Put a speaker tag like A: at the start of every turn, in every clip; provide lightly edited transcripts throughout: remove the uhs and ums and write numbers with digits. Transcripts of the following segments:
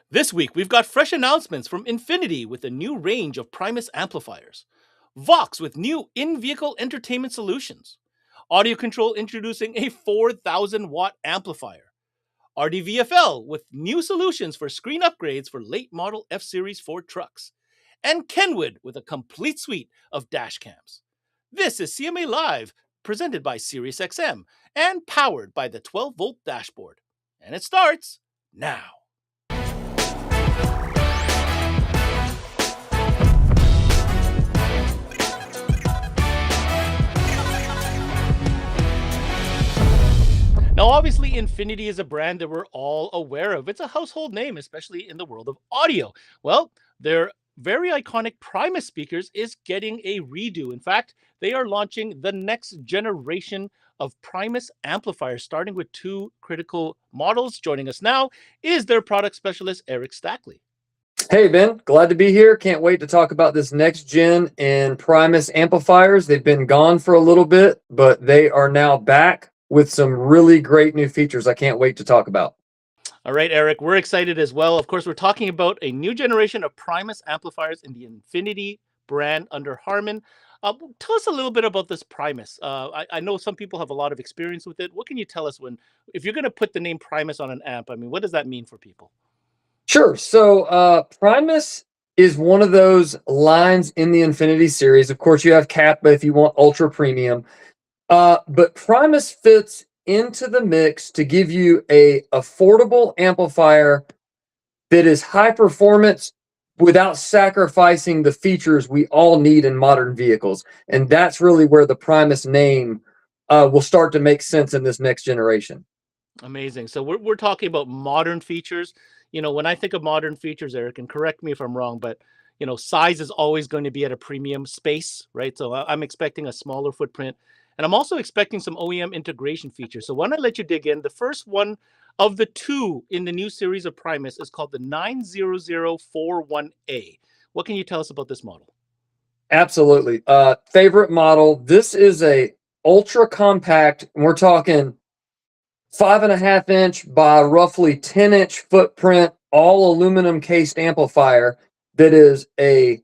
A: This week, we've got fresh announcements from Infinity with a new range of Primus amplifiers, VOXX with new in vehicle entertainment solutions, Audio Control introducing a 4,000-watt amplifier, RDVFL with new solutions for screen upgrades for late model F Series Ford trucks, and KENWOOD with a complete suite of dash cams. This is CMA Live, presented by SiriusXM and powered by the 12-volt dashboard. And it starts now. Now, obviously, Infinity is a brand that we're all aware of. It's a household name, especially in the world of audio. Well, their very iconic Primus speakers is getting a redo. In fact, they are launching the next generation of Primus amplifiers, starting with two critical models. Joining us now is their product specialist, Eric Stackley.
B: Hey, Ben, glad to be here. Can't wait to talk about this next gen in Primus amplifiers. They've been gone for a little bit, but they are now back with some really great new features I can't wait to talk about.
A: All right, Eric, we're excited as well. Of course, we're talking about a new generation of Primus amplifiers in the Infinity brand under Harman. Tell us a little bit about this Primus. I know some people have a lot of experience with it. What can you tell us if you're going to put the name Primus on an amp? I mean, what does that mean for people?
B: Sure. So Primus is one of those lines in the Infinity series. Of course, you have Kappa if you want ultra premium. But Primus fits into the mix to give you a affordable amplifier that is high performance without sacrificing the features we all need in modern vehicles. And that's really where the Primus name will start to make sense in this next generation.
A: Amazing. So we're talking about modern features. You know, when I think of modern features, Eric, and correct me if I'm wrong, but size is always going to be at a premium space, right? So I'm expecting a smaller footprint. And I'm also expecting some OEM integration features. So why don't I let you dig in? The first one of the two in the new series of Primus is called the 90041A. What can you tell us about this model?
B: Absolutely. Favorite model. This is a ultra compact, and we're talking 5.5-inch by roughly 10-inch footprint, all aluminum cased amplifier that is a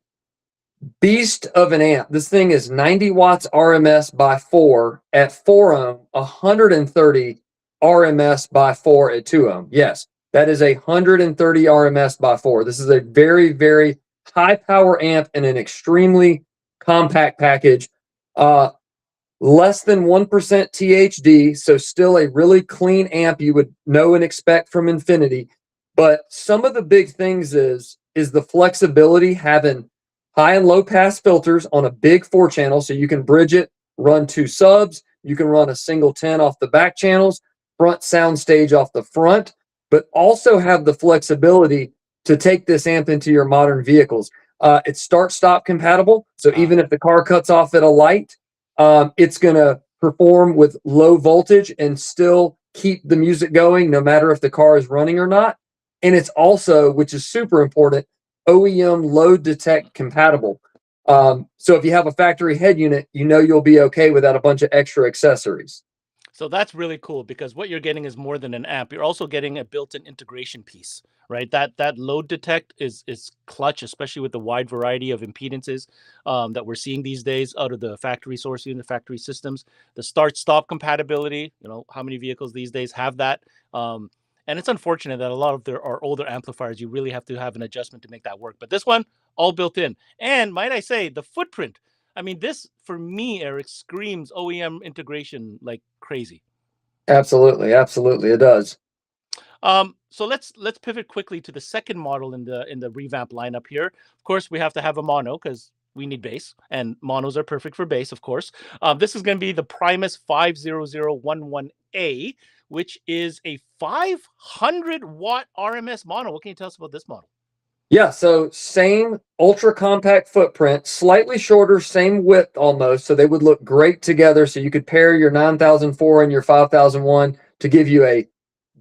B: beast of an amp. This thing is 90 watts RMS by 4 at 4 ohm, 130 RMS by 4 at 2 ohm. Yes, that is 130 RMS by 4. This is a very, very high power amp in an extremely compact package. Less than 1% THD, so still a really clean amp you would know and expect from Infinity. But some of the big things is the flexibility, having high and low pass filters on a big 4-channel, so you can bridge it, run 2 subs, you can run a single 10 off the back channels, front soundstage off the front, but also have the flexibility to take this amp into your modern vehicles. It's start-stop compatible, so even if the car cuts off at a light, it's going to perform with low voltage and still keep the music going no matter if the car is running or not. And it's also, which is super important, OEM load detect compatible. So if you have a factory head unit, you'll be okay without a bunch of extra accessories.
A: So that's really cool because what you're getting is more than an amp. You're also getting a built-in integration piece, right? That load detect is clutch, especially with the wide variety of impedances that we're seeing these days out of the factory source unit, factory systems. The start-stop compatibility, how many vehicles these days have that? And it's unfortunate that a lot of our older amplifiers, you really have to have an adjustment to make that work. But this one, all built in. And might I say, the footprint. I mean, this, for me, Eric, screams OEM integration like crazy.
B: Absolutely. Absolutely. It does.
A: So let's pivot quickly to the second model in the revamp lineup here. Of course, we have to have a mono because we need bass, and monos are perfect for bass, of course. This is going to be the Primus 50011A, which is a 500-watt RMS mono. What can you tell us about this model?
B: Yeah, so same ultra compact footprint, slightly shorter, same width almost, so they would look great together. So you could pair your 9004 and your 5001 to give you a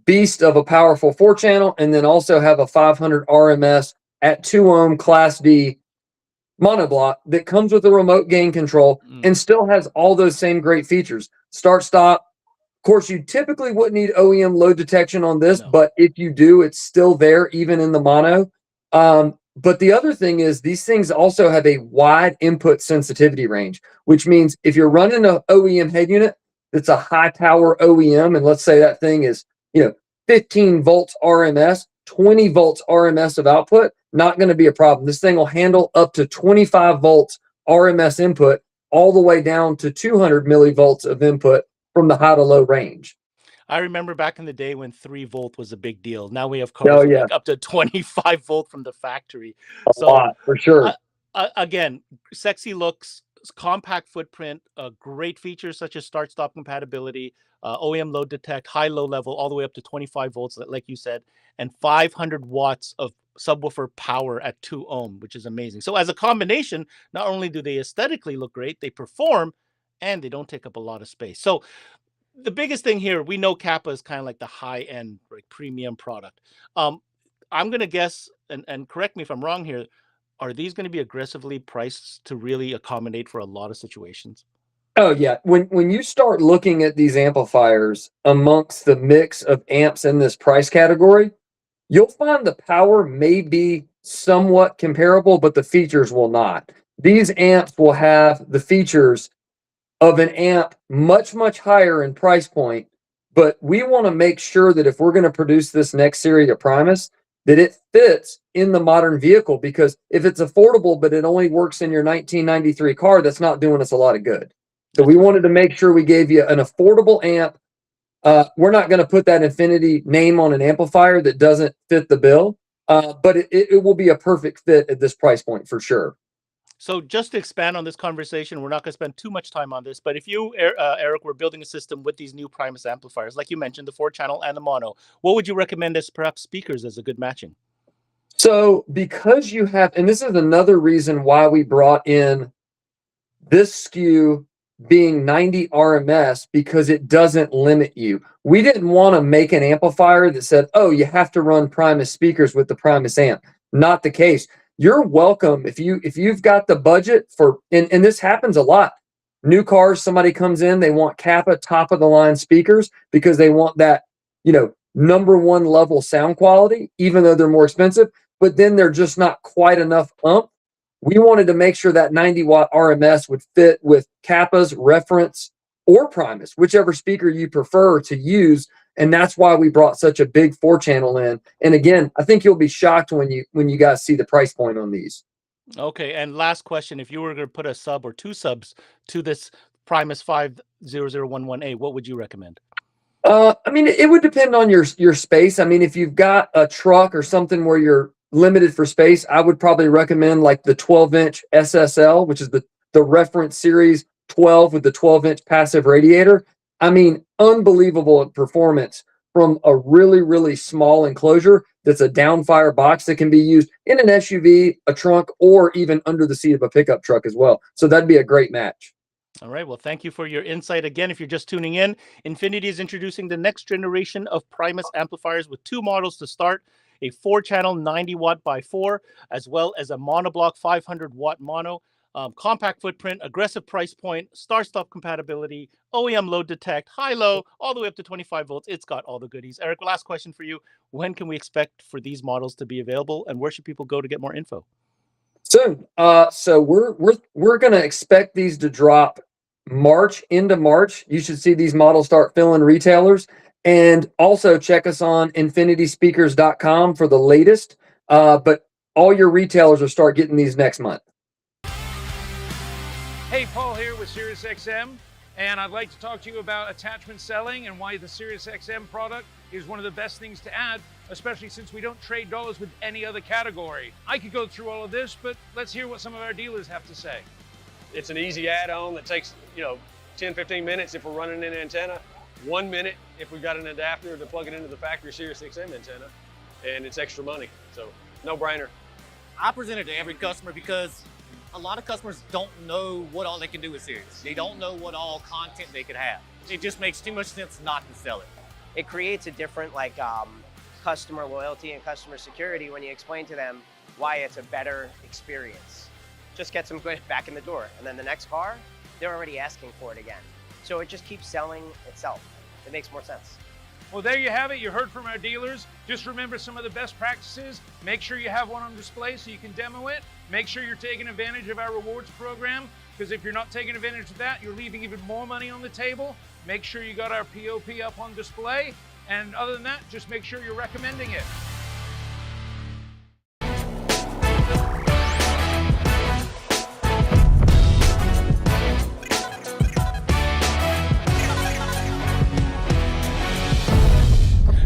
B: beast of a powerful 4-channel, and then also have a 500 RMS at 2 ohm Class D monoblock that comes with a remote gain control and still has all those same great features. Start, stop, course, you typically wouldn't need OEM load detection on this,
A: No.
B: but if you do, it's still there even in the mono. But the other thing is these things also have a wide input sensitivity range, which means if you're running an OEM head unit that's a high power OEM, and let's say that thing is, 15 volts RMS, 20 volts RMS of output, not going to be a problem. This thing will handle up to 25 volts RMS input all the way down to 200 millivolts of input from the high to low range.
A: I remember back in the day when 3 volt was a big deal. Now we have
B: Oh
A: cars that
B: yeah,
A: make up to 25 volt from the factory.
B: a
A: So
B: lot for sure.
A: again, sexy looks, compact footprint, great features such as start-stop compatibility, OEM load detect, high-low level, all the way up to 25 volts, like you said, and 500 watts of subwoofer power at 2 ohm, which is amazing. So as a combination, not only do they aesthetically look great, they perform, and they don't take up a lot of space. So the biggest thing here, we know Kappa is kind of like the high-end, like premium product. Um, I'm gonna guess, and correct me if I'm wrong here, are these going to be aggressively priced to really accommodate for a lot of situations?
B: Oh yeah, when you start looking at these amplifiers amongst the mix of amps in this price category, you'll find the power may be somewhat comparable, but the features will not. These amps will have the features of an amp much, much higher in price point, but we want to make sure that if we're going to produce this next series of Primus, that it fits in the modern vehicle, because if it's affordable but it only works in your 1993 car, that's not doing us a lot of good. So we
A: That's right.
B: wanted to make sure we gave you an affordable amp. We're not going to put that Infinity name on an amplifier that doesn't fit the bill, but it will be a perfect fit at this price point for sure.
A: So just to expand on this conversation, we're not going to spend too much time on this, but if you, Eric, were building a system with these new Primus amplifiers, like you mentioned, the 4 channel and the mono, what would you recommend as perhaps speakers as a good matching?
B: So because you have, and this is another reason why we brought in this SKU being 90 RMS, because it doesn't limit you. We didn't want to make an amplifier that said, oh, you have to run Primus speakers with the Primus amp. Not the case. You're welcome if you've got the budget for, and this happens a lot. New cars, somebody comes in, they want Kappa top of the line speakers because they want that, number one level sound quality, even though they're more expensive, but then they're just not quite enough ump. We wanted to make sure that 90-watt RMS would fit with Kappa's reference or Primus, whichever speaker you prefer to use. And that's why we brought such a big 4 channel in. And again, I think you'll be shocked when you guys see the price point on these.
A: Okay, and last question, if you were going to put a sub or 2 subs to this Primus 50011A, what would you recommend?
B: I mean, it would depend on your space. I mean, if you've got a truck or something where you're limited for space, I would probably recommend like the 12-inch SSL, which is the reference series 12 with the 12-inch passive radiator. I mean, unbelievable performance from a really, really small enclosure that's a downfire box that can be used in an SUV, a trunk, or even under the seat of a pickup truck as well. So that'd be a great match.
A: All right. Well, thank you for your insight. Again, if you're just tuning in, Infinity is introducing the next generation of Primus amplifiers with 2 models to start: a 4 channel 90 watt by 4, as well as a monoblock 500-watt mono. Compact footprint, aggressive price point, start-stop compatibility, OEM load detect, high-low, all the way up to 25 volts. It's got all the goodies. Eric, last question for you. When can we expect for these models to be available, and where should people go to get more info?
B: Soon. So we're gonna expect these to drop March into March. You should see these models start filling retailers. And also check us on infinityspeakers.com for the latest. But all your retailers will start getting these next month.
C: Hey, Paul here with SiriusXM, and I'd like to talk to you about attachment selling and why the SiriusXM product is one of the best things to add, especially since we don't trade dollars with any other category. I could go through all of this, but let's hear what some of our dealers have to say.
D: It's an easy add-on that takes, 10, 15 minutes if we're running an antenna, 1 minute if we've got an adapter to plug it into the factory SiriusXM antenna, and it's extra money. So, no brainer.
E: I present it to every customer because a lot of customers don't know what all they can do with Sirius. They don't know what all content they could have. It just makes too much sense not to sell it.
F: It creates a different customer loyalty and customer security when you explain to them why it's a better experience. Just gets them back in the door, and then the next car, they're already asking for it again. So it just keeps selling itself. it makes more sense.
C: Well, there you have it. You heard from our dealers. Just remember some of the best practices. Make sure you have one on display so you can demo it. Make sure you're taking advantage of our rewards program, because if you're not taking advantage of that, you're leaving even more money on the table. Make sure you got our POP up on display. And other than that, just make sure you're recommending it.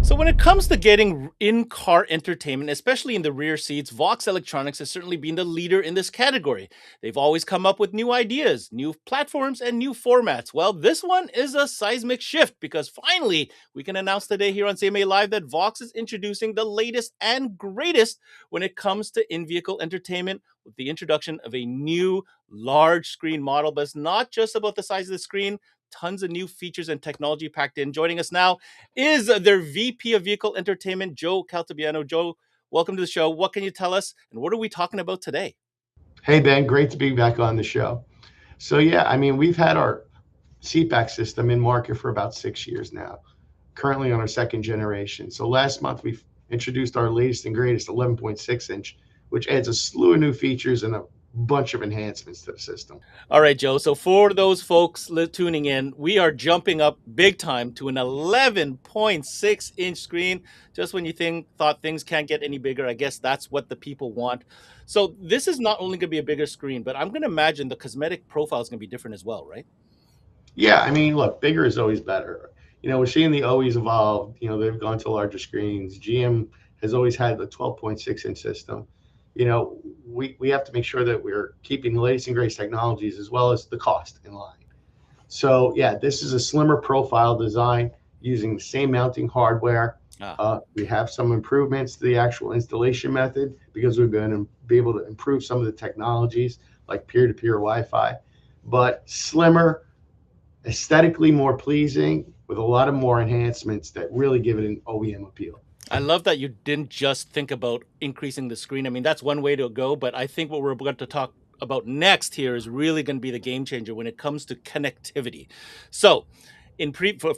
A: So when it comes to getting in-car entertainment, especially in the rear seats, VOXX Electronics has certainly been the leader in this category. They've always come up with new ideas, new platforms, and new formats. Well, this one is a seismic shift, because finally we can announce today here on CMA Live that VOXX is introducing the latest and greatest when it comes to in-vehicle entertainment, with the introduction of a new large screen model. But it's not just about the size of the screen. Tons of new features and technology packed in. Joining us now is their VP of Vehicle Entertainment, Joe Caltabiano. Joe, welcome to the show. What can you tell us, and what are we talking about today?
G: Hey, Ben, great to be back on the show. So, yeah, I mean, we've had our CPAC system in market for about 6 years now, currently on our second generation. So last month, we introduced our latest and greatest 11.6 inch, which adds a slew of new features and a bunch of enhancements to the system.
A: All right, Joe. So for those folks tuning in, we are jumping up big time to an 11.6 inch screen. Just when you thought things can't get any bigger, I guess that's what the people want. So this is not only going to be a bigger screen, but I'm going to imagine the cosmetic profile is going to be different as well, right?
G: Yeah, I mean, look, bigger is always better. You know, we're seeing the OEs evolve. You know, they've gone to larger screens. GM has always had the 12.6 inch system. You know, we have to make sure that we're keeping the latest and greatest technologies as well as the cost in line. So, yeah, this is a slimmer profile design using the same mounting hardware. We have some improvements to the actual installation method, because we're going to be able to improve some of the technologies like peer-to-peer Wi-Fi, but slimmer, aesthetically more pleasing, with a lot of more enhancements that really give it an OEM appeal.
A: I love that you didn't just think about increasing the screen. I mean, that's one way to go, but I think what we're going to talk about next here is really going to be the game changer when it comes to connectivity. So,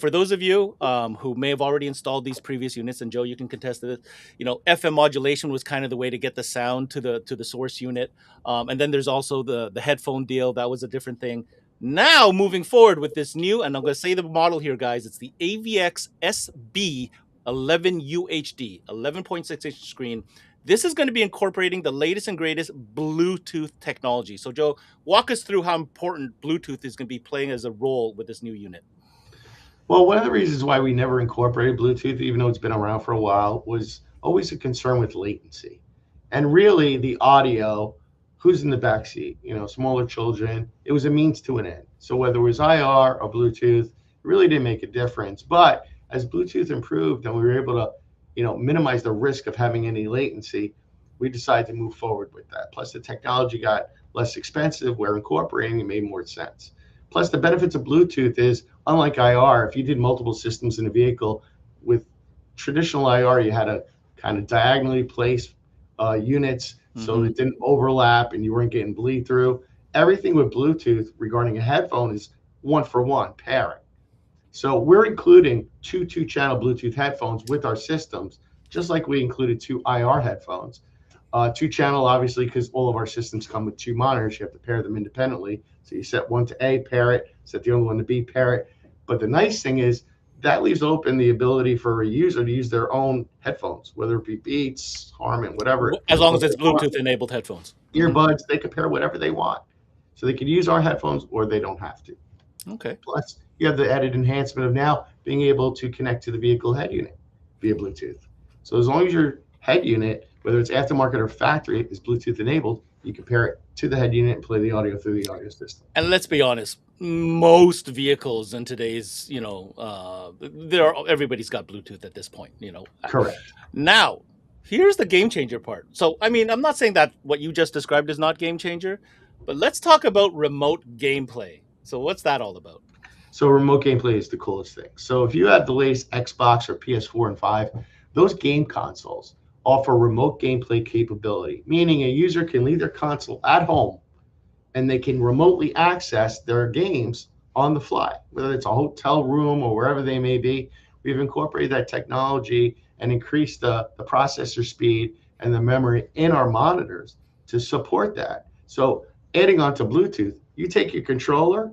A: for those of you who may have already installed these previous units, and Joe, you can contest this, you know, FM modulation was kind of the way to get the sound to the source unit, and then there's also the headphone deal. That was a different thing. Now, moving forward with this new, and I'm going to say the model here, guys, it's the AVX SB 11 UHD, 11.6 inch screen. This is going to be incorporating the latest and greatest Bluetooth technology. So, Joe, walk us through how important Bluetooth is going to be playing as a role with this new unit.
G: Well, one of the reasons why we never incorporated Bluetooth, even though it's been around for a while, was always a concern with latency. And really, the audio, who's in the back seat, you know, smaller children, it was a means to an end. So whether it was IR or Bluetooth, it really didn't make a difference. But as Bluetooth improved and we were able to, you know, minimize the risk of having any latency, we decided to move forward with that. Plus, the technology got less expensive. We're incorporating, it made more sense. Plus, the benefits of Bluetooth is, unlike IR, if you did multiple systems in a vehicle, with traditional IR, you had to kind of diagonally place units so it didn't overlap and you weren't getting bleed through. Everything with Bluetooth regarding a headphone is one-for-one pairing. So we're including two channel Bluetooth headphones with our systems, just like we included 2 IR headphones. 2 channel, obviously, because all of our systems come with 2 monitors. You have to pair them independently. So you set one to A, pair it, set the other one to B, pair it. But the nice thing is that leaves open the ability for a user to use their own headphones, whether it be Beats, Harman, whatever.
A: As long as it's Bluetooth enabled headphones.
G: Earbuds, they can pair whatever they want. So they can use our headphones or they don't have to.
A: Okay.
G: Plus, you have the added enhancement of now being able to connect to the vehicle head unit via Bluetooth. So as long as your head unit, whether it's aftermarket or factory, is Bluetooth enabled, you can pair it to the head unit and play the audio through the audio system.
A: And let's be honest, most vehicles in today's, you know, everybody's got Bluetooth at this point, you know.
G: Correct.
A: Now, here's the game changer part. So, I mean, I'm not saying that what you just described is not game changer, but let's talk about remote gameplay. So what's that all about?
G: So remote gameplay is the coolest thing. So if you have the latest Xbox or PS4 and 5, those game consoles offer remote gameplay capability, meaning a user can leave their console at home and they can remotely access their games on the fly, whether it's a hotel room or wherever they may be. We've incorporated that technology and increased the processor speed and the memory in our monitors to support that. So adding on to Bluetooth, you take your controller,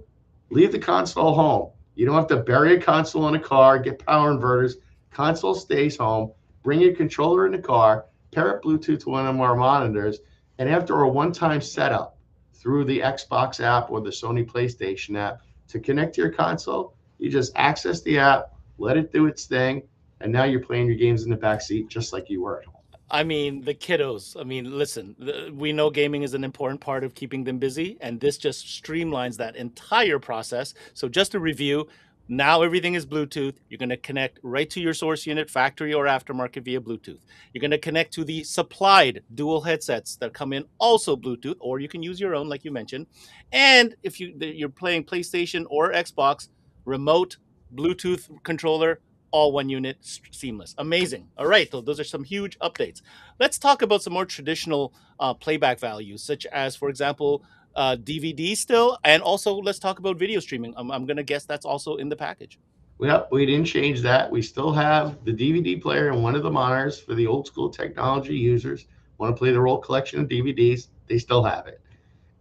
G: leave the console home. You don't have to bury a console in a car, get power inverters. Console stays home. Bring your controller in the car, pair up Bluetooth to one of our monitors, and after a one-time setup through the Xbox app or the Sony PlayStation app to connect to your console, you just access the app, let it do its thing, and now you're playing your games in the back seat just like you were at home.
A: I mean, the kiddos. I mean, listen, we know gaming is an important part of keeping them busy, and this just streamlines that entire process. So just to review, now everything is Bluetooth. You're going to connect right to your source unit, factory or aftermarket, via Bluetooth. You're going to connect to the supplied dual headsets that come in also Bluetooth, or you can use your own, like you mentioned. And if you're playing PlayStation or Xbox, remote Bluetooth controller, all one unit, seamless. Amazing. All right, so those are some huge updates. Let's talk about some more traditional playback values, such as, for example, DVD still, and also let's talk about video streaming. I'm going to guess that's also in the package.
G: Yep, we didn't change that. We still have the DVD player in one of the monitors for the old school technology users. Want to play their old collection of DVDs, they still have it.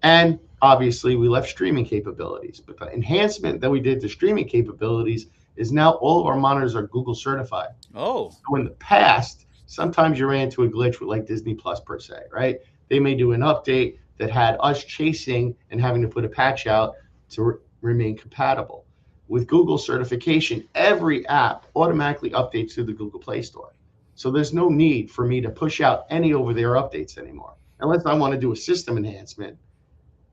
G: And obviously, we left streaming capabilities. But the enhancement that we did to streaming capabilities is now all of our monitors are Google certified.
A: Oh.
G: So in the past, sometimes you ran into a glitch with like Disney Plus per se, right? They may do an update that had us chasing and having to put a patch out to remain compatible. With Google certification, every app automatically updates through the Google Play Store. So there's no need for me to push out any over-the-air updates anymore. Unless I want to do a system enhancement,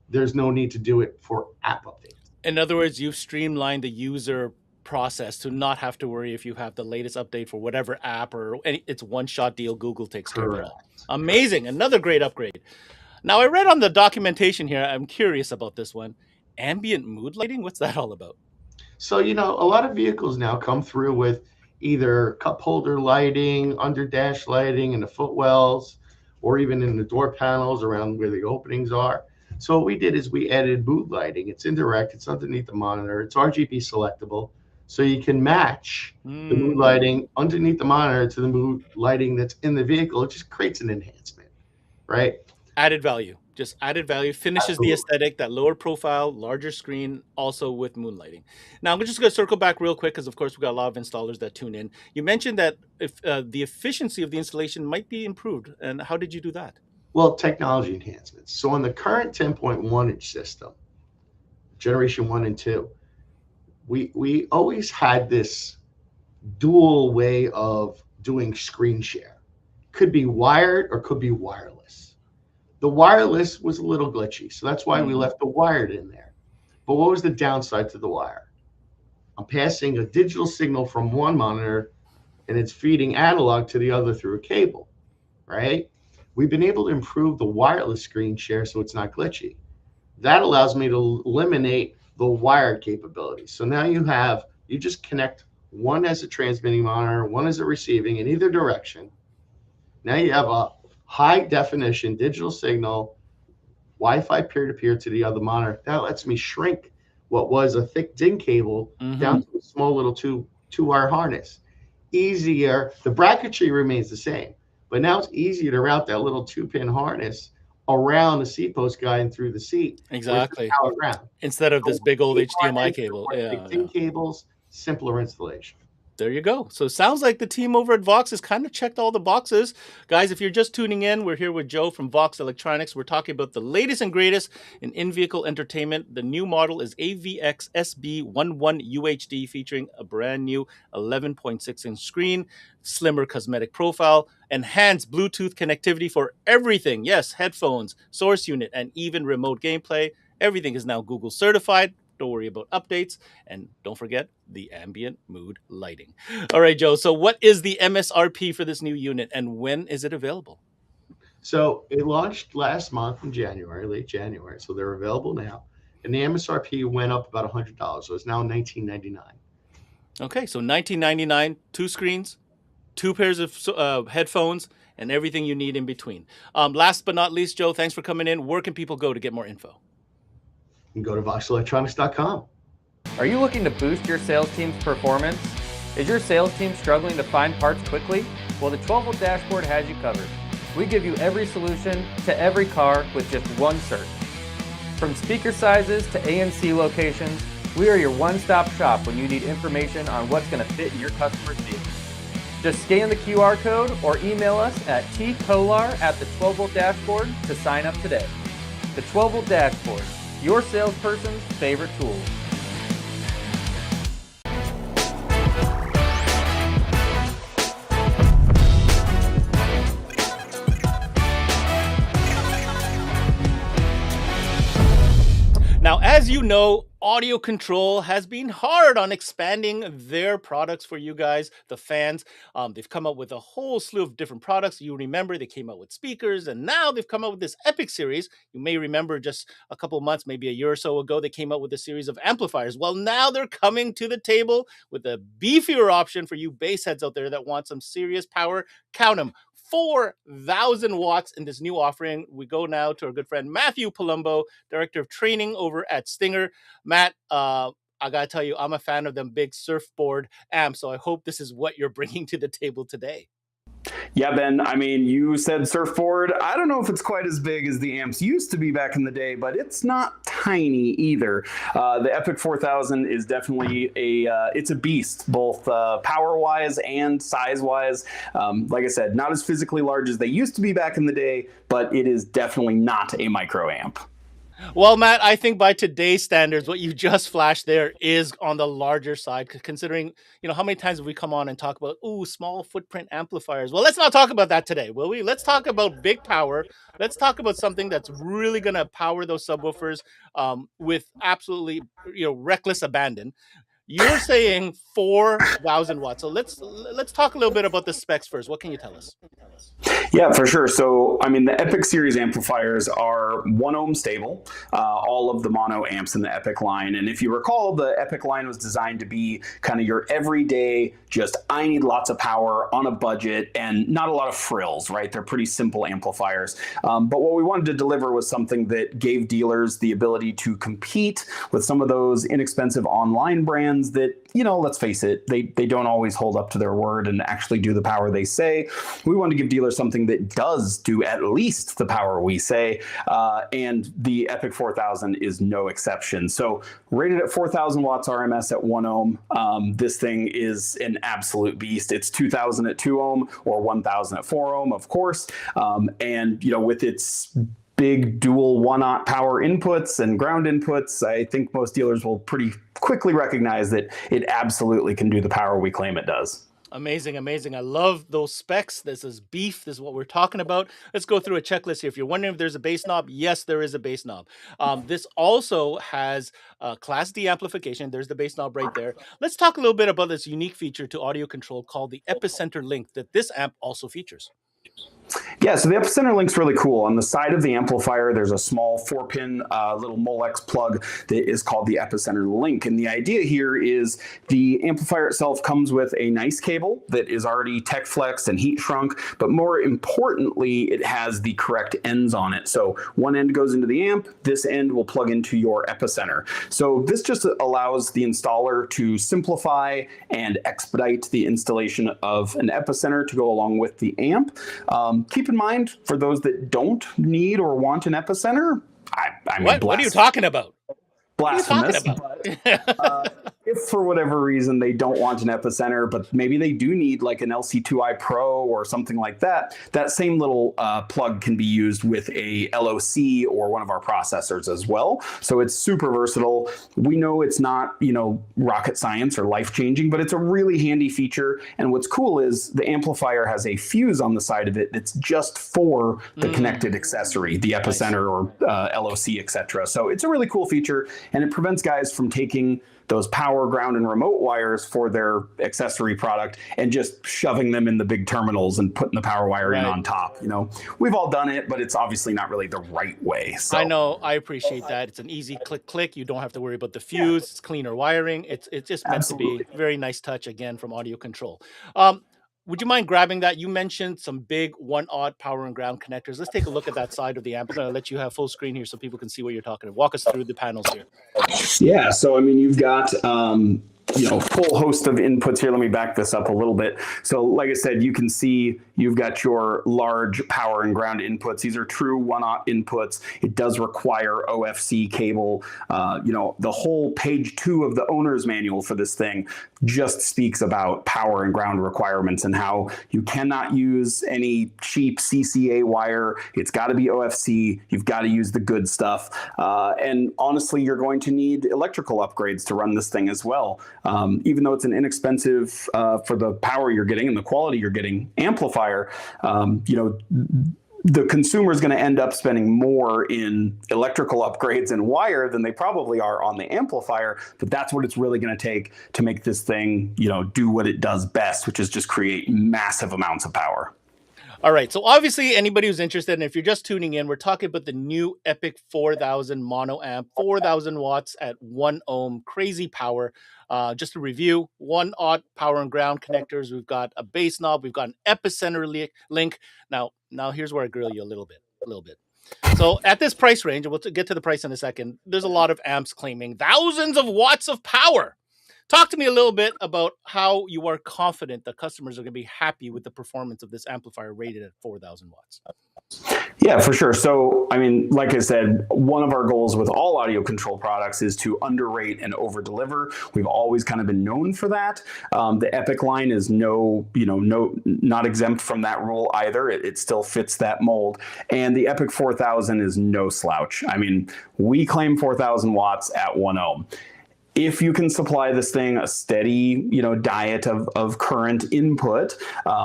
G: there's no need to do it for app updates.
A: In other words, you've streamlined the user process to not have to worry if you have the latest update for whatever app, or it's one-shot deal. Google takes care of it all. Amazing. Another great upgrade. Now, I read on the documentation here, I'm curious about this one. Ambient mood lighting, what's that all about?
G: So, a lot of vehicles now come through with either cup holder lighting, under dash lighting in the footwells, or even in the door panels around where the openings are. So what we did is we added mood lighting. It's indirect, it's underneath the monitor, it's RGB selectable. So you can match the mood lighting underneath the monitor to the mood lighting that's in the vehicle. It just creates an enhancement, right?
A: Added value, just added value, finishes the aesthetic, that lower profile, larger screen, also with moonlighting. Now, I'm just going to circle back real quick because, of course, we've got a lot of installers that tune in. You mentioned that if the efficiency of the installation might be improved. And how did you do that?
G: Well, technology enhancements. So on the current 10.1 inch system, generation 1 and 2, we always had this dual way of doing screen share. Could be wired or could be wireless. The wireless was a little glitchy, so that's why we left the wired in there. But what was the downside to the wire? I'm passing a digital signal from one monitor and it's feeding analog to the other through a cable, right? We've been able to improve the wireless screen share so it's not glitchy. That allows me to eliminate the wired capabilities. So now you just connect one as a transmitting monitor, one as a receiving in either direction. Now you have a high definition digital signal, Wi-Fi peer-to-peer to the other monitor. That lets me shrink what was a thick DIN cable down to a small little two-wire harness. Easier, the bracketry remains the same, but now it's easier to route that little 2-pin harness around the seat post guide and through the seat.
A: Exactly. Instead of this big old HDMI cable.
G: DIN cables, simpler installation.
A: There you go. So it sounds like the team over at VOXX has kind of checked all the boxes. Guys, if you're just tuning in, we're here with Joe from VOXX Electronics. We're talking about the latest and greatest in in-vehicle entertainment. The new model is VOXX SB11 UHD, featuring a brand new 11.6-inch screen, slimmer cosmetic profile, enhanced Bluetooth connectivity for everything. Yes, headphones, source unit, and even remote gameplay. Everything is now Google certified. Don't worry about updates. And don't forget the ambient mood lighting. All right, Joe. So what is the MSRP for this new unit and when is it available?
G: So it launched last month in January, late January. So they're available now. And the MSRP went up about $100. So it's now $19.99.
A: Okay, so $19.99, 2 screens, 2 pairs of headphones, and everything you need in between. Last but not least, Joe, thanks for coming in. Where can people go to get more info?
G: You can go to VOXXelectronics.com.
H: Are you looking to boost your sales team's performance? Is your sales team struggling to find parts quickly? Well, the 12-volt dashboard has you covered. We give you every solution to every car with just one search. From speaker sizes to ANC locations, we are your one-stop shop when you need information on what's going to fit in your customer's vehicle. Just scan the QR code or email us at tkolar@the12volt dashboard to sign up today. The 12-volt dashboard, your salesperson's favorite tool.
A: Now, as you know, Audio Control has been hard on expanding their products for you guys, the fans. They've come up with a whole slew of different products. You remember they came out with speakers, and now they've come out with this Epic series. You may remember just a couple of months, maybe a year or so ago, they came out with a series of amplifiers. Well, now they're coming to the table with a beefier option for you bass heads out there that want some serious power. Count them. 4,000 watts in this new offering. We go now to our good friend Matthew Palumbo, Director of Training over at Stinger. Matt, I gotta tell you, I'm a fan of them big surfboard amps, so I hope this is what you're bringing to the table today.
I: Yeah, Ben, I mean, you said surfboard. I don't know if it's quite as big as the amps used to be back in the day, but it's not tiny either. The Epic 4000 is definitely it's a beast, both power-wise and size-wise. Like I said, not as physically large as they used to be back in the day, but it is definitely not a micro amp.
A: Well, Matt, I think by today's standards, what you just flashed there is on the larger side, considering, how many times have we come on and talk about, small footprint amplifiers? Well, let's not talk about that today, will we? Let's talk about big power. Let's talk about something that's really going to power those subwoofers with absolutely, reckless abandon. You're saying 4,000 watts. So let's talk a little bit about the specs first. What can you tell us?
I: Yeah, for sure. So, I mean, the Epic series amplifiers are 1 ohm stable, all of the mono amps in the Epic line. And if you recall, the Epic line was designed to be kind of your everyday, just I need lots of power on a budget and not a lot of frills, right? They're pretty simple amplifiers. But what we wanted to deliver was something that gave dealers the ability to compete with some of those inexpensive online brands that, let's face it, they don't always hold up to their word and actually do the power they say. We want to give dealers something that does do at least the power we say, and the Epic 4000 is no exception. So rated at 4,000 watts RMS at 1 ohm, this thing is an absolute beast. It's 2,000 at 2 ohm or 1,000 at 4 ohm, of course, and with its big dual 1-aught power inputs and ground inputs, I think most dealers will pretty quickly recognize that it absolutely can do the power we claim it does.
A: Amazing, amazing. I love those specs. This is beef. This is what we're talking about. Let's go through a checklist here. If you're wondering if there's a bass knob, yes, there is a bass knob. This also has Class D amplification. There's the bass knob right there. Let's talk a little bit about this unique feature to Audio Control called the Epicenter Link that this amp also features.
I: Yeah, so the Epicenter Link's really cool. On the side of the amplifier, there's a small 4-pin little Molex plug that is called the Epicenter Link. And the idea here is the amplifier itself comes with a nice cable that is already tech flexed and heat shrunk, but more importantly, it has the correct ends on it. So one end goes into the amp, this end will plug into your Epicenter. So this just allows the installer to simplify and expedite the installation of an Epicenter to go along with the amp. Keep in mind, for those that don't need or want an Epicenter, I mean,
A: what are you talking about?
I: Blasphemous. But, if for whatever reason they don't want an Epicenter, but maybe they do need like an LC2i Pro or something like that, that same little plug can be used with a LOC or one of our processors as well. So it's super versatile. We know it's not, rocket science or life-changing, but it's a really handy feature. And what's cool is the amplifier has a fuse on the side of it that's just for the connected accessory, the Epicenter or LOC, etc. So it's a really cool feature, and it prevents guys from taking those power, ground, and remote wires for their accessory product and just shoving them in the big terminals and putting the power wire in on top. We've all done it, but it's obviously not really the right way. So
A: I know, I appreciate that. It's an easy click. You don't have to worry about the fuse. It's cleaner wiring. It's just meant to be. Very nice touch again from Audio Control. would you mind grabbing that? You mentioned some big 1-aught power and ground connectors. Let's take a look at that side of the amp. I'm going to let you have full screen here so people can see what you're talking about. Walk us through the panels here.
I: Yeah, so I mean, you've got full host of inputs here. Let me back this up a little bit. So like I said, you can see you've got your large power and ground inputs. These are true 1-aught inputs. It does require OFC cable. The whole page 2 of the owner's manual for this thing just speaks about power and ground requirements and how you cannot use any cheap CCA wire. It's got to be OFC. You've got to use the good stuff. And honestly, you're going to need electrical upgrades to run this thing as well. Even though it's an inexpensive for the power you're getting and the quality you're getting amplifier, the consumer is going to end up spending more in electrical upgrades and wire than they probably are on the amplifier. But that's what it's really going to take to make this thing, do what it does best, which is just create massive amounts of power.
A: All right. So obviously anybody who's interested, and if you're just tuning in, we're talking about the new Epic 4000 mono amp, 4,000 watts at 1 ohm, crazy power. Just to review, 1-aught power and ground connectors. We've got a bass knob. We've got an epicenter link. Now here's where I grill you a little bit. So at this price range, and we'll get to the price in a second, there's a lot of amps claiming thousands of watts of power. Talk to me a little bit about how you are confident that customers are going to be happy with the performance of this amplifier rated at 4,000 watts.
I: Yeah, for sure. So, I mean, like I said, one of our goals with all audio control products is to underrate and over-deliver. We've always kind of been known for that. The Epic line is not exempt from that rule either. It still fits that mold. And the Epic 4000 is no slouch. I mean, we claim 4,000 watts at 1 ohm. If you can supply this thing a steady, diet of current input,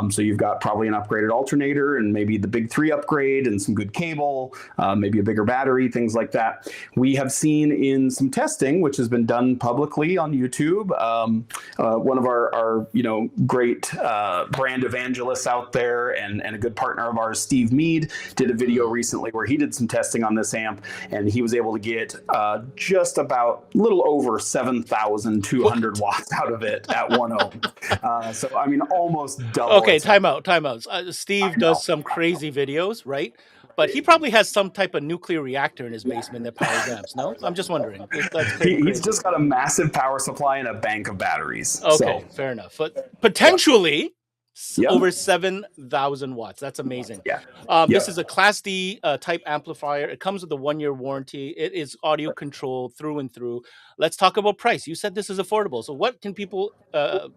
I: so you've got probably an upgraded alternator and maybe the big 3 upgrade and some good cable, maybe a bigger battery, things like that. We have seen in some testing, which has been done publicly on YouTube, one of our great brand evangelists out there and a good partner of ours, Steve Mead, did a video recently where he did some testing on this amp, and he was able to get just about a little over 7,200 watts out of it at 1 ohm. So, I mean, almost double.
A: Okay, time out. Steve does some crazy videos, right? But he probably has some type of nuclear reactor in his basement that powers amps, no? I'm just wondering.
I: He's just got a massive power supply and a bank of batteries.
A: Okay, fair enough. But potentially... over 7,000 watts. That's amazing. This is a Class D type amplifier. It comes with a 1-year warranty. It is audio controlled through and through. Let's talk about price. You said this is affordable. So what can people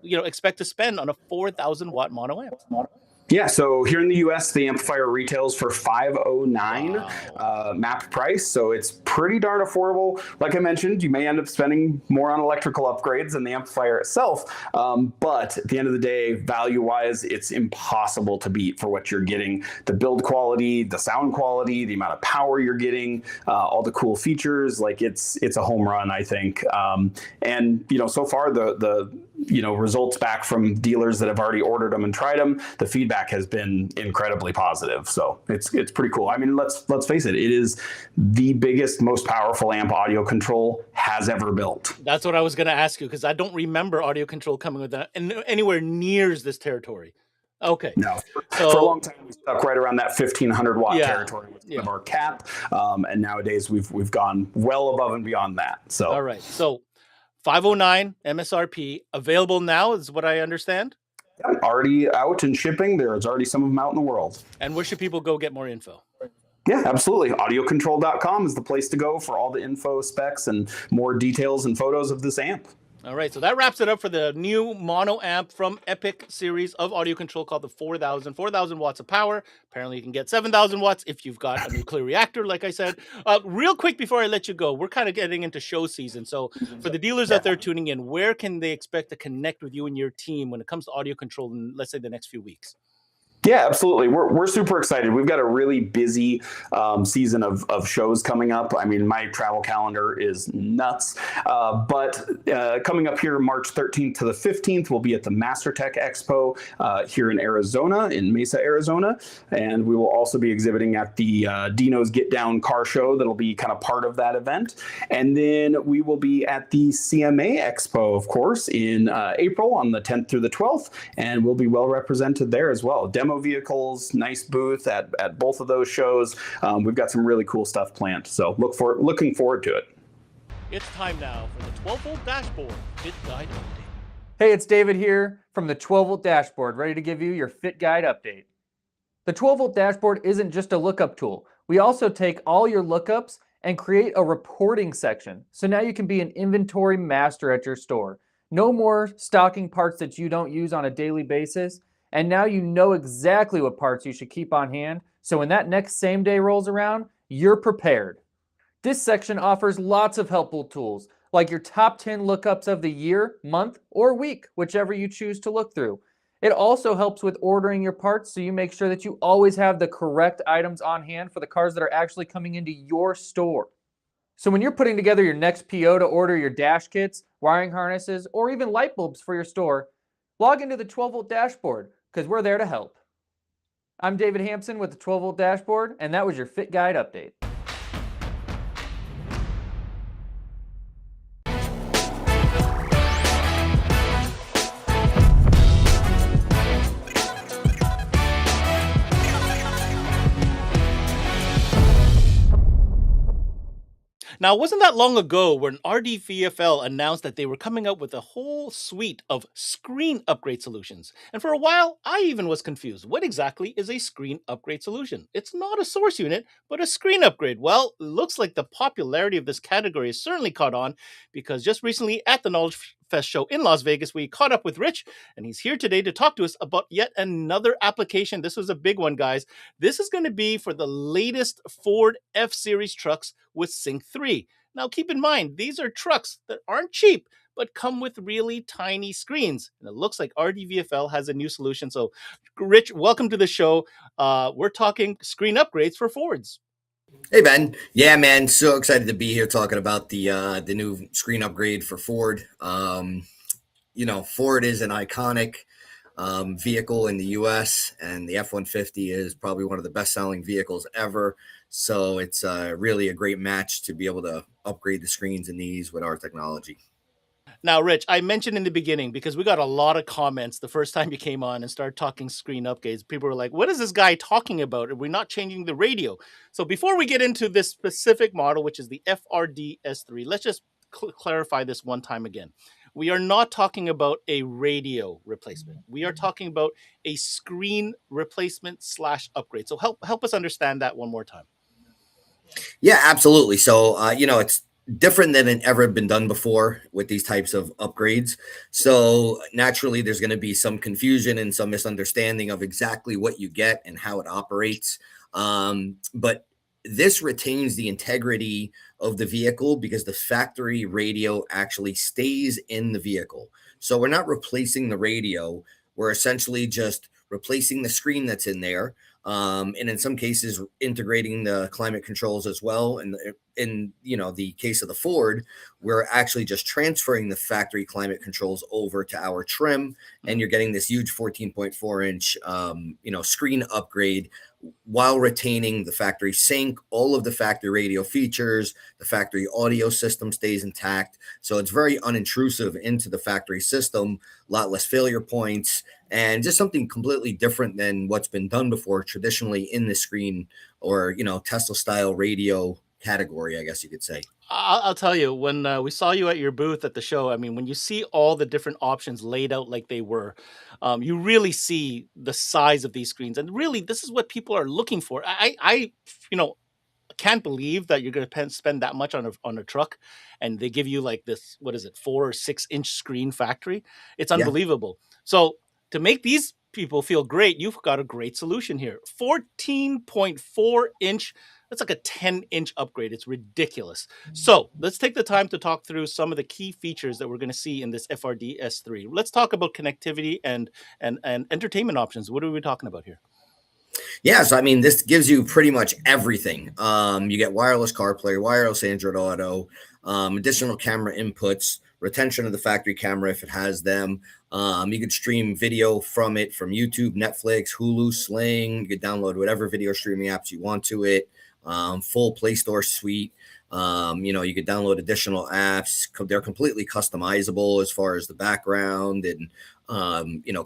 A: expect to spend on a 4,000 watt mono amp?
I: Yeah, so here in the US, the amplifier retails for $509 MAP price, so it's pretty darn affordable. Like I mentioned, you may end up spending more on electrical upgrades than the amplifier itself, but at the end of the day, value-wise, it's impossible to beat for what you're getting. The build quality, the sound quality, the amount of power you're getting, all the cool features, like it's a home run, I think. And so far the results back from dealers that have already ordered them and tried them, the feedback has been incredibly positive. So it's pretty cool. I mean, let's face it, it is the biggest, most powerful amp audio control has ever built.
A: That's what I was going to ask you, because I don't remember audio control coming with that anywhere near this territory. Okay.
I: No, for a long time we stuck right around that 1,500 watt territory with kind of our cap, and nowadays we've gone well above and beyond that. So
A: all right, so 509 MSRP available now is what I understand.
I: Already out and shipping. There's already some of them out in the world.
A: And where should people go get more info?
I: Yeah, absolutely. AudioControl.com is the place to go for all the info, specs, and more details and photos of this amp.
A: All right, so that wraps it up for the new mono amp from Epic series of audio control called the 4,000 watts of power. Apparently you can get 7,000 watts if you've got a nuclear reactor, like I said. Real quick before I let you go, we're kind of getting into show season. So for the dealers out there tuning in, where can they expect to connect with you and your team when it comes to audio control in, let's say, the next few weeks?
I: Yeah, absolutely. We're super excited. We've got a really busy season of shows coming up. I mean, my travel calendar is nuts. But coming up here March 13th to the 15th, we'll be at the MasterTech Expo here in Arizona, in Mesa, Arizona. And we will also be exhibiting at the Dino's Get Down car show. That'll be kind of part of that event. And then we will be at the CMA Expo, of course, in April on the 10th through the 12th. And we'll be well represented there as well. Demo vehicles, nice booth at both of those shows. We've got some really cool stuff planned. So looking forward to it.
A: It's time now for the 12-volt dashboard fit guide update.
H: Hey, it's David here from the 12-volt dashboard, ready to give you your fit guide update. The 12-volt dashboard isn't just a lookup tool. We also take all your lookups and create a reporting section. So now you can be an inventory master at your store. No more stocking parts that you don't use on a daily basis. And now you know exactly what parts you should keep on hand, so when that next same day rolls around, you're prepared. This section offers lots of helpful tools, like your top 10 lookups of the year, month, or week, whichever you choose to look through. It also helps with ordering your parts, so you make sure that you always have the correct items on hand for the cars that are actually coming into your store. So when you're putting together your next PO to order your dash kits, wiring harnesses, or even light bulbs for your store, log into the 12-volt dashboard, because we're there to help. I'm David Hampson with the 12-volt dashboard, and that was your Fit Guide update.
A: Now, it wasn't that long ago when RDVFL announced that they were coming up with a whole suite of screen upgrade solutions. And for a while, I even was confused. What exactly is a screen upgrade solution? It's not a source unit, but a screen upgrade. Well, it looks like the popularity of this category has certainly caught on, because just recently at the Knowledge Fest show in Las Vegas, we caught up with Rich, and he's here today to talk to us about yet another application. This was a big one, guys. This is going to be for the latest Ford F-Series trucks with Sync 3. Now, keep in mind, these are trucks that aren't cheap, but come with really tiny screens. And it looks like RDVFL has a new solution. So, Rich, welcome to the show. We're talking screen upgrades for Fords.
J: Hey, Ben. Yeah, man. So excited to be here talking about the new screen upgrade for Ford. Ford is an iconic vehicle in the U.S., and the F-150 is probably one of the best-selling vehicles ever. So it's really a great match to be able to upgrade the screens in these with our technology.
A: Now, Rich, I mentioned in the beginning, because we got a lot of comments the first time you came on and started talking screen upgrades. People were like, what is this guy talking about? Are we not changing the radio? So before we get into this specific model, which is the FRD-S3, let's just clarify this one time again. We are not talking about a radio replacement. We are talking about a screen replacement / upgrade. So help us understand that one more time.
J: Yeah, absolutely. So, it's different than it ever been done before with these types of upgrades. So naturally, there's going to be some confusion and some misunderstanding of exactly what you get and how it operates. But this retains the integrity of the vehicle because the factory radio actually stays in the vehicle. So we're not replacing the radio. We're essentially just replacing the screen that's in there. And in some cases, integrating the climate controls as well. And in the case of the Ford, we're actually just transferring the factory climate controls over to our trim, and you're getting this huge 14.4-inch, screen upgrade while retaining the factory sync, all of the factory radio features. The factory audio system stays intact. So it's very unintrusive into the factory system, a lot less failure points, and just something completely different than what's been done before traditionally in the screen or, Tesla style radio category, I guess you could say.
A: I'll tell you, when we saw you at your booth at the show, I mean, when you see all the different options laid out like they were, you really see the size of these screens. And really, this is what people are looking for. I can't believe that you're going to spend that much on a truck, and they give you like this, 4 or 6 inch screen factory. It's unbelievable. Yeah. So to make these people feel great, you've got a great solution here. 14.4-inch. That's like a 10-inch upgrade. It's ridiculous. So let's take the time to talk through some of the key features that we're going to see in this FRD S3. Let's talk about connectivity and entertainment options. What are we talking about here?
J: Yeah, so I mean, this gives you pretty much everything. You get wireless CarPlay, wireless Android Auto, additional camera inputs, retention of the factory camera if it has them. You could stream video from it from YouTube, Netflix, Hulu, Sling. You could download whatever video streaming apps you want to it. Full Play Store suite. You could download additional apps. They're completely customizable as far as the background and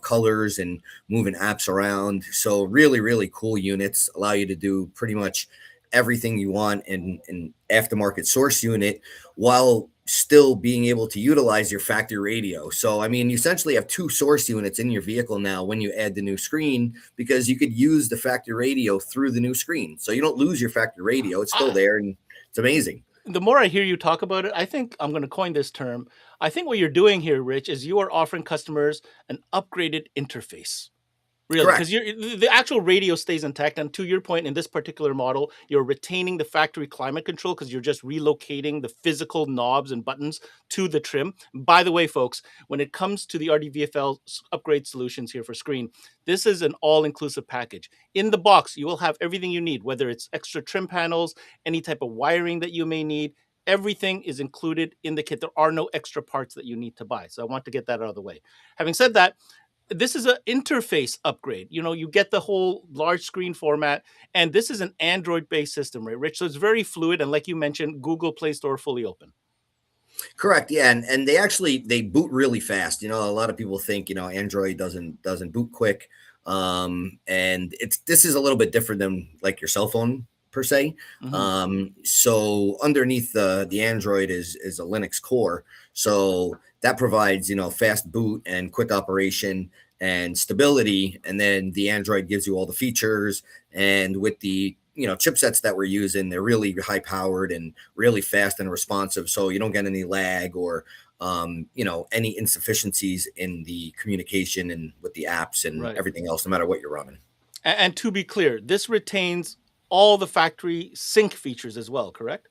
J: colors and moving apps around. So really, really cool units, allow you to do pretty much everything you want in an aftermarket source unit while still being able to utilize your factory radio. So, I mean, you essentially have two source units in your vehicle now when you add the new screen, because you could use the factory radio through the new screen. So you don't lose your factory radio. It's still there, and it's amazing.
A: The more I hear you talk about it, I think I'm going to coin this term. I think what you're doing here, Rich, is you are offering customers an upgraded interface. Really, because the actual radio stays intact. And to your point, in this particular model, you're retaining the factory climate control because you're just relocating the physical knobs and buttons to the trim. By the way, folks, when it comes to the RDVFL upgrade solutions here for screen, this is an all-inclusive package. In the box, you will have everything you need, whether it's extra trim panels, any type of wiring that you may need. Everything is included in the kit. There are no extra parts that you need to buy. So I want to get that out of the way. Having said that, this is an interface upgrade. You get the whole large screen format, and this is an Android-based system, right, Rich? So it's very fluid, and like you mentioned, Google Play Store fully open.
J: Correct. Yeah, and they boot really fast. A lot of people think Android doesn't boot quick, and this is a little bit different than like your cell phone per se. Mm-hmm. So underneath the Android is a Linux core, so that provides fast boot and quick operation and stability. And then the Android gives you all the features, and with the chipsets that we're using, they're really high powered and really fast and responsive, so you don't get any lag or any insufficiencies in the communication and with the apps and everything else, no matter what you're running.
A: And to be clear, this retains all the factory sync features as well, correct?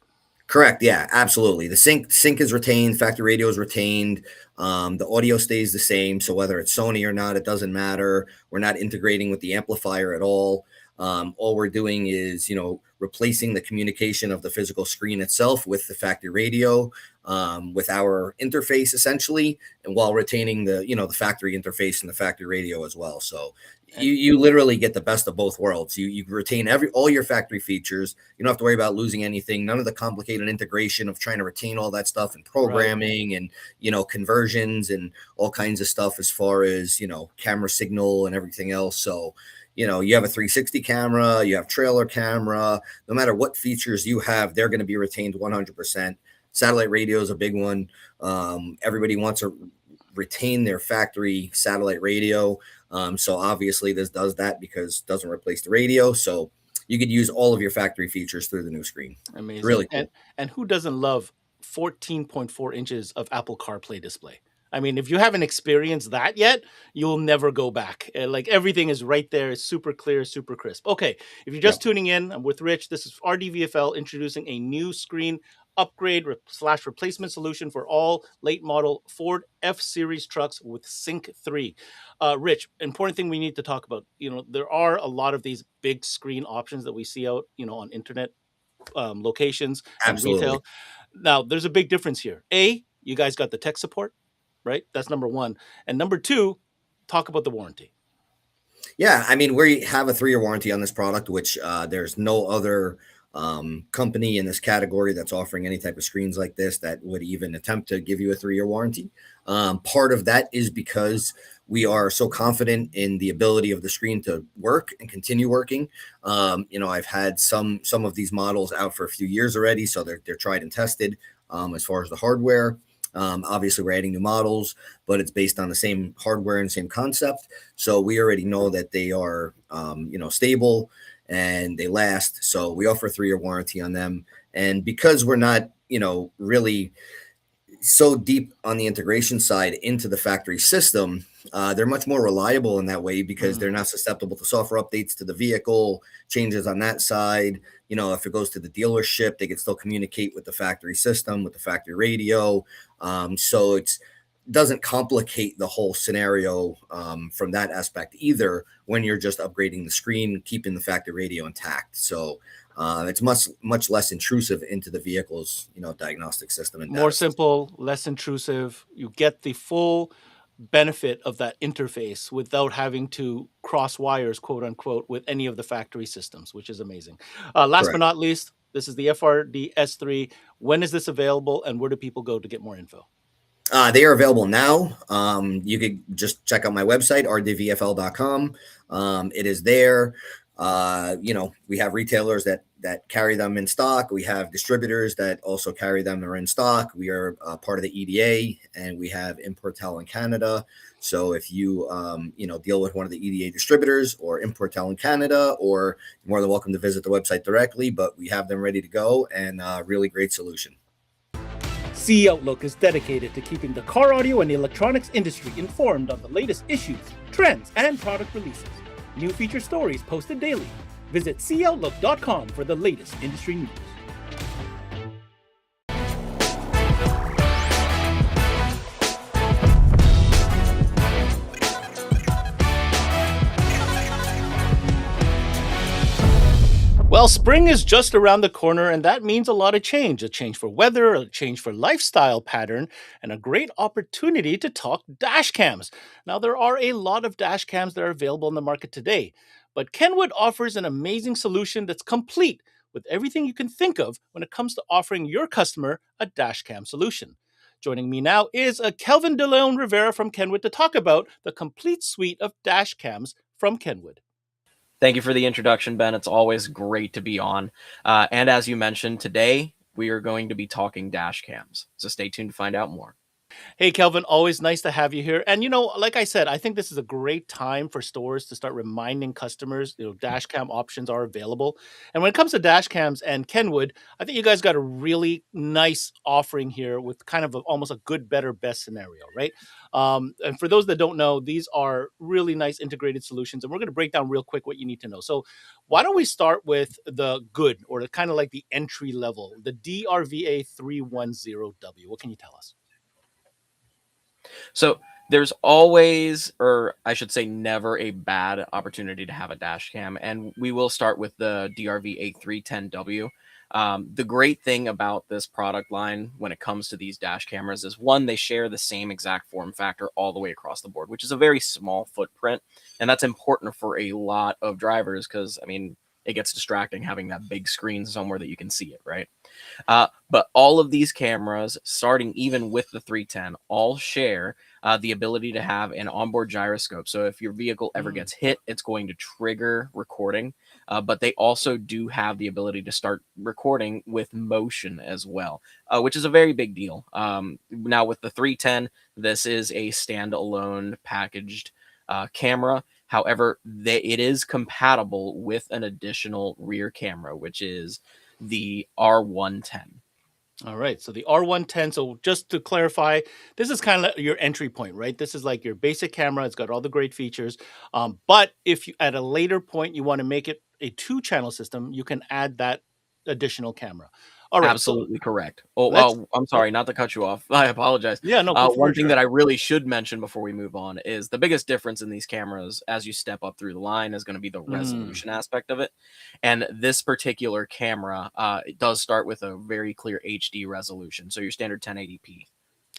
J: Correct. Yeah, absolutely. The sync is retained. Factory radio is retained. The audio stays the same. So whether it's Sony or not, it doesn't matter. We're not integrating with the amplifier at all. All we're doing is, replacing the communication of the physical screen itself with the factory radio, with our interface essentially, and while retaining the, the factory interface and the factory radio as well. So you literally get the best of both worlds. You retain all your factory features. You don't have to worry about losing anything. None of the complicated integration of trying to retain all that stuff and programming and, conversions and all kinds of stuff as far as, camera signal and everything else. So, you have a 360 camera, you have trailer camera, no matter what features you have, they're going to be retained 100%. Satellite radio is a big one. Everybody wants to retain their factory satellite radio. So obviously this does that because it doesn't replace the radio. So you could use all of your factory features through the new screen.
A: Amazing.
J: Really cool.
A: And who doesn't love 14.4 inches of Apple CarPlay display? I mean, if you haven't experienced that yet, you'll never go back. Like everything is right there. It's super clear, super crisp. Okay, if you're just tuning in, I'm with Rich. This is RDVFL introducing a new screen upgrade / replacement solution for all late model Ford F-Series trucks with Sync 3. Rich, important thing we need to talk about. There are a lot of these big screen options that we see out, on internet locations and retail. Now, there's a big difference here. You guys got the tech support, right? That's number one. And number two, talk about the warranty.
J: Yeah, I mean, we have a 3-year warranty on this product, which there's no other company in this category that's offering any type of screens like this that would even attempt to give you a 3-year warranty. Part of that is because we are so confident in the ability of the screen to work and continue working. I've had some of these models out for a few years already, so they're tried and tested as far as the hardware. Obviously, we're adding new models, but it's based on the same hardware and same concept. So we already know that they are, stable and they last. So we offer a 3-year warranty on them. And because we're not, really so deep on the integration side into the factory system, they're much more reliable in that way because they're not susceptible to software updates to the vehicle, changes on that side. You know, if it goes to the dealership, they can still communicate with the factory system, with the factory radio. So it doesn't complicate the whole scenario from that aspect either when you're just upgrading the screen, keeping the factory radio intact. So it's much less intrusive into the vehicle's, you know, diagnostic system and
A: More
J: data system.
A: simple, less intrusive. You get the full benefit of that interface without having to cross wires, quote unquote, with any of the factory systems, which is amazing. Last but
J: Correct.
A: not least, this is the FRD S3. When is this available, and where do people go to get more info?
J: They are available now. You could just check out my website, rdvfl.com. It is there. You know, we have retailers that carry them in stock. We have distributors that also carry them or in stock. We are part of the EDA, and we have Importel in Canada. So if you you know, deal with one of the EDA distributors or Importel in Canada, or you're more than welcome to visit the website directly. But we have them ready to go, and really great solution.
A: CE Outlook is dedicated to keeping the car audio and electronics industry informed on the latest issues, trends, and product releases. New feature stories posted daily. Visit ceoutlook.com for the latest industry news. Well, spring is just around the corner, and that means a lot of change. A change for weather, a change for lifestyle pattern, and a great opportunity to talk dash cams. Now, there are a lot of dash cams that are available in the market today, but KENWOOD offers an amazing solution that's complete with everything you can think of when it comes to offering your customer a dash cam solution. Joining me now is Kelvin DeLeon Rivera from KENWOOD to talk about the complete suite of dash cams from KENWOOD.
K: Thank you for the introduction, Ben. It's always great to be on. And as you mentioned, today we are going to be talking dash cams. So stay tuned to find out more.
A: Hey, Kelvin, always nice to have you here. And, you know, like I said, I think this is a great time for stores to start reminding customers, you know, dash cam options are available. And when it comes to dash cams and KENWOOD, I think you guys got a really nice offering here with kind of almost a good, better, best scenario, right? And for those that don't know, these are really nice integrated solutions. And we're going to break down real quick what you need to know. So why don't we start with the good, or the kind of like the entry level, the DRVA 310W. What can you tell us?
K: So there's always, or I should say never, a bad opportunity to have a dash cam. And we will start with the DRV A310W. The great thing about this product line when it comes to these dash cameras is, one, they share the same exact form factor all the way across the board, which is a very small footprint. And that's important for a lot of drivers because, I mean, it gets distracting having that big screen somewhere that you can see it, right? But all of these cameras, starting even with the 310, all share the ability to have an onboard gyroscope. So if your vehicle ever gets hit, it's going to trigger recording. But they also do have the ability to start recording with motion as well, which is a very big deal. Now with the 310, this is a standalone packaged camera. However, it is compatible with an additional rear camera, which is the R110.
A: All right. So the R110. So just to clarify, this is kind of your entry point, right? This is like your basic camera. It's got all the great features. But if you at a later point you want to make it a 2-channel system, you can add that additional camera. All right.
K: Absolutely correct. Oh, I'm sorry, not to cut you off. I apologize.
A: Yeah, no.
K: One thing that I really should mention before we move on is the biggest difference in these cameras as you step up through the line is going to be the resolution aspect of it. And this particular camera, it does start with a very clear HD resolution. So your standard 1080p.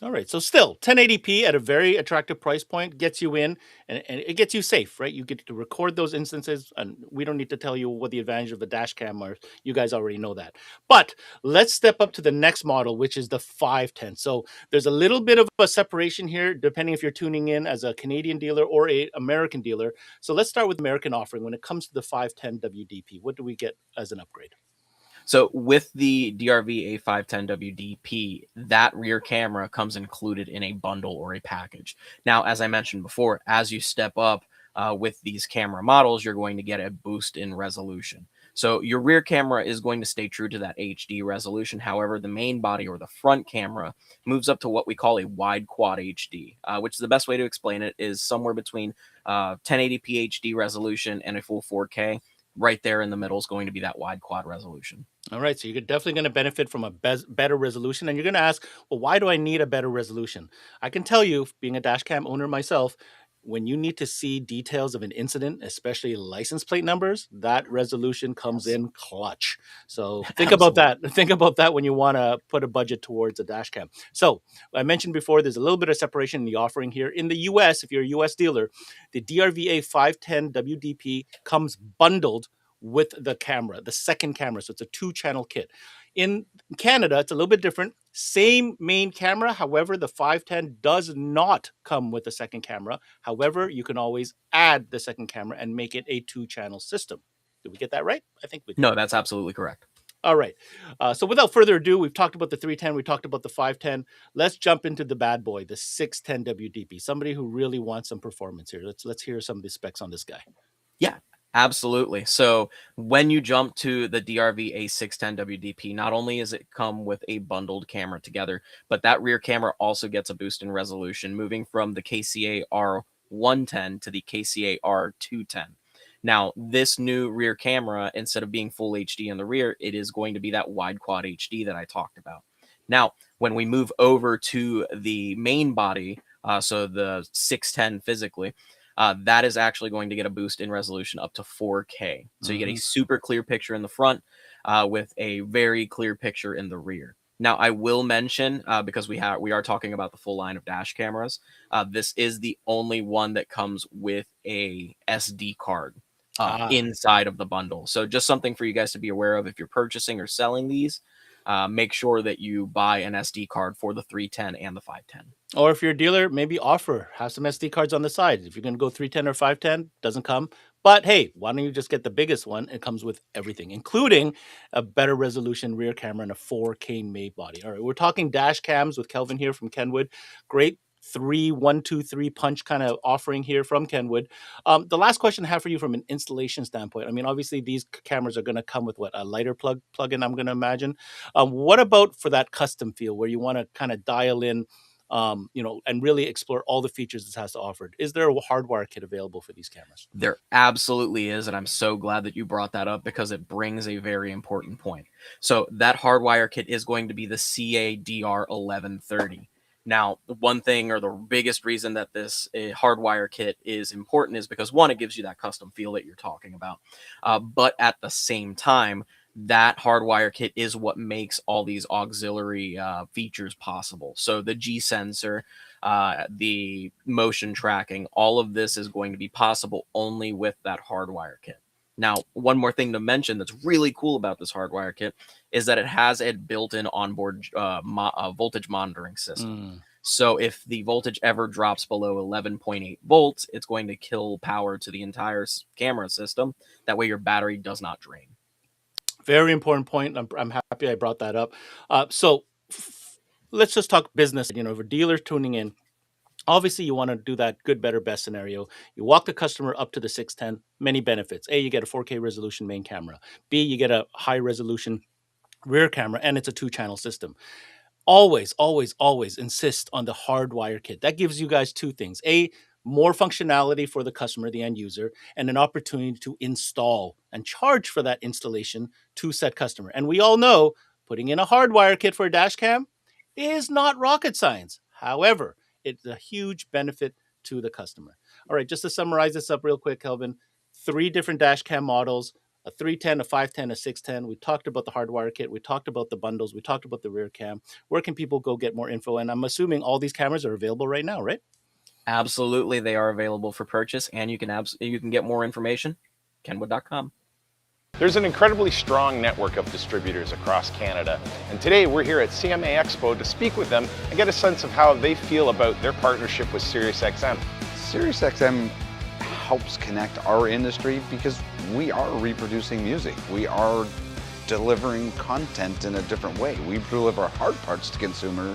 A: All right. So still 1080p at a very attractive price point gets you in, and it gets you safe, right? You get to record those instances, and we don't need to tell you what the advantage of the dash cam are. You guys already know that. But let's step up to the next model, which is the 510. So there's a little bit of a separation here, depending if you're tuning in as a Canadian dealer or a American dealer. So let's start with American offering. When it comes to the 510 WDP, what do we get as an upgrade?
K: So with the DRV A510WDP, that rear camera comes included in a bundle or a package. Now, as I mentioned before, as you step up with these camera models, you're going to get a boost in resolution. So your rear camera is going to stay true to that HD resolution. However, the main body or the front camera moves up to what we call a wide quad HD, which is the best way to explain it is somewhere between 1080p HD resolution and a full 4K. Right there in the middle is going to be that wide quad resolution.
A: All right, so you're definitely going to benefit from a better resolution. And you're going to ask, well, why do I need a better resolution? I can tell you, being a dash cam owner myself, when you need to see details of an incident, especially license plate numbers, that resolution comes in clutch. So think about that. Think about that when you want to put a budget towards a dash cam. So I mentioned before, there's a little bit of separation in the offering here. In the US, if you're a US dealer, the DRVA 510 WDP comes bundled with the camera, the second camera. So it's a 2-channel kit. In Canada, it's a little bit different. Same main camera. However, the 510 does not come with a second camera. However, you can always add the second camera and make it a 2-channel system. Did we get that right? I think we did.
K: No, that's absolutely correct.
A: All right. So without further ado, we've talked about the 310. We talked about the 510. Let's jump into the bad boy, the 610 WDP. Somebody who really wants some performance here. Let's hear some of the specs on this guy.
K: Yeah. Absolutely. So when you jump to the DRV A610 WDP, not only does it come with a bundled camera together, but that rear camera also gets a boost in resolution, moving from the KCA R110 to the KCA R210. Now, this new rear camera, instead of being full HD in the rear, it is going to be that wide quad HD that I talked about. Now, when we move over to the main body, so the 610 physically, that is actually going to get a boost in resolution up to 4K. So you get a super clear picture in the front with a very clear picture in the rear. Now, I will mention, because we are talking about the full line of dash cameras, this is the only one that comes with a SD card inside of the bundle. So just something for you guys to be aware of if you're purchasing or selling these. Make sure that you buy an SD card for the 310 and the 510.
A: Or if you're a dealer, maybe have some SD cards on the side. If you're going to go 310 or 510, doesn't come. But hey, why don't you just get the biggest one? It comes with everything, including a better resolution rear camera and a 4K main body. All right, we're talking dash cams with Kelvin here from KENWOOD. Great 1-2-3 punch kind of offering here from KENWOOD. The last question I have for you from an installation standpoint. I mean, obviously these cameras are going to come with a lighter plug-in, I'm going to imagine. What about for that custom feel where you want to kind of dial in, and really explore all the features this has to offer? Is there a hardwire kit available for these cameras?
K: There absolutely is, and I'm so glad that you brought that up because it brings a very important point. So that hardwire kit is going to be the CADR1130. Now, the one thing or the biggest reason that this hardwire kit is important is because, one, it gives you that custom feel that you're talking about. But at the same time, that hardwire kit is what makes all these auxiliary features possible. So the G sensor, the motion tracking, all of this is going to be possible only with that hardwire kit. Now, one more thing to mention that's really cool about this hardwire kit is that it has a built-in onboard voltage monitoring system. So if the voltage ever drops below 11.8 volts, it's going to kill power to the entire camera system. That way your battery does not drain.
A: Very important point. I'm happy I brought that up. So let's just talk business. For dealers tuning in, obviously you want to do that good, better, best scenario. You walk the customer up to the 610, many benefits. A, you get a 4K resolution main camera. B, you get a high resolution rear camera, and it's a 2-channel system. Always, always, always insist on the hardwire kit. That gives you guys two things. A, more functionality for the customer, the end user, and an opportunity to install and charge for that installation to said customer. And we all know putting in a hardwire kit for a dash cam is not rocket science. However, it's a huge benefit to the customer. All right, just to summarize this up real quick, Kelvin, 3 different dash cam models, a 310, a 510, a 610. We talked about the hardwire kit. We talked about the bundles. We talked about the rear cam. Where can people go get more info? And I'm assuming all these cameras are available right now, right?
K: Absolutely, they are available for purchase, and you can get more information, kenwood.com.
L: There's an incredibly strong network of distributors across Canada, and today we're here at CMA Expo to speak with them and get a sense of how they feel about their partnership with SiriusXM.
M: SiriusXM helps connect our industry because we are reproducing music. We are delivering content in a different way. We deliver hard parts to consumer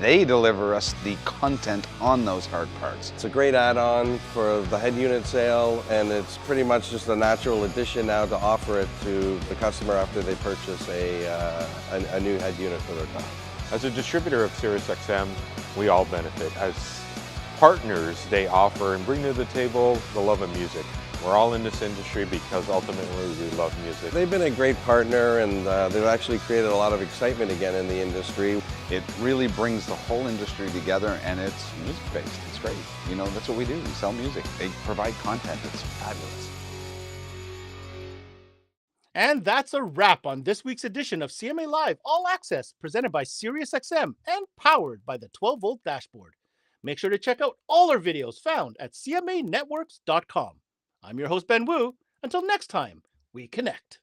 M: They deliver us the content on those hard parts.
N: It's a great add-on for the head unit sale, and it's pretty much just a natural addition now to offer it to the customer after they purchase a new head unit for their car.
O: As a distributor of SiriusXM, we all benefit. As partners, they offer and bring to the table the love of music. We're all in this industry because ultimately we love music.
N: They've been a great partner, and they've actually created a lot of excitement again in the industry.
M: It really brings the whole industry together, and it's music-based. It's great. You know, that's what we do. We sell music. They provide content that's fabulous.
A: And that's a wrap on this week's edition of CMA Live All Access, presented by SiriusXM and powered by the 12-volt dashboard. Make sure to check out all our videos found at cmanetworks.com. I'm your host, Ben Wu. Until next time, we connect.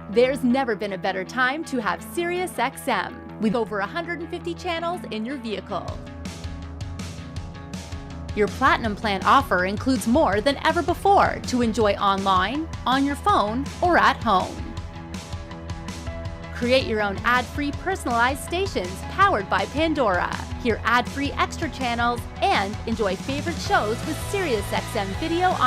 P: There's never been a better time to have SiriusXM with over 150 channels in your vehicle. Your Platinum Plan offer includes more than ever before to enjoy online, on your phone, or at home. Create your own ad-free personalized stations powered by Pandora. Hear ad-free extra channels and enjoy favorite shows with SiriusXM video on